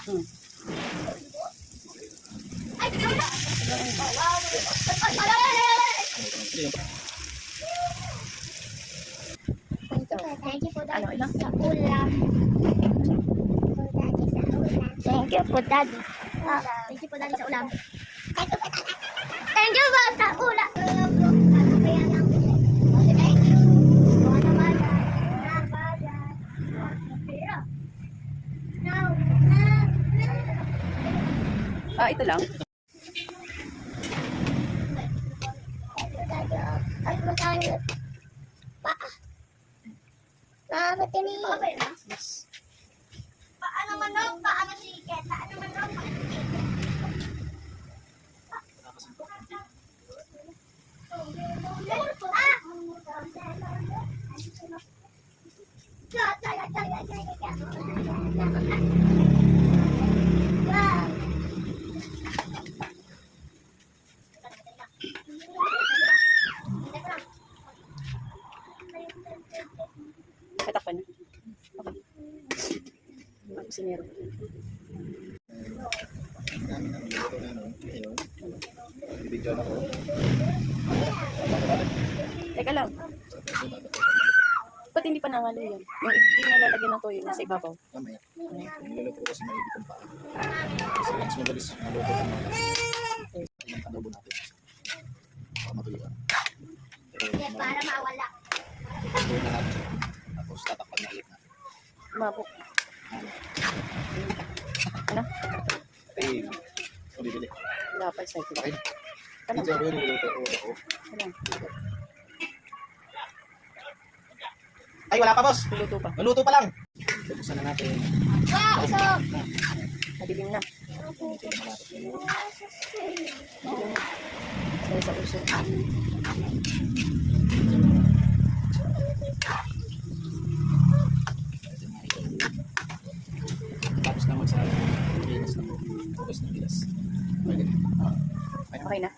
Thank you po, Daddy. Ano, ilang? Sa ulam. Thank you po, Daddy. Thank you po, Daddy, sa ulam. Thank you po sa ulam. Ito lang. Paano manok? Paano chicken? Paano manok? Katakpan na. Okay. Sinero. Bibigyan ako. Teka lang. Ba't hindi pa nangalo yan? Yung nalalagyan ng toyo nasa ibabaw. Mamaya. Niluluto ko kasi malibig ang paa. Kasi mas mabilis maluto ang mga yung adobo natin. Para matuluan. Para mawala. Tuloy na natin siya. Tapos tatakpan na ulit na. Mabok. Ano? Ay, bibili. Wala pa isa. Okay. Ano? Ito ako yung niluluto ko. Ano? Ay, wala pa, boss. Luto pa. Naluto pa lang. Buksan na natin. Wow! So, Madilim na. Sa uso. Tapos na magsabi. Linis na po. Tapos na bilas. Okay. Okay na.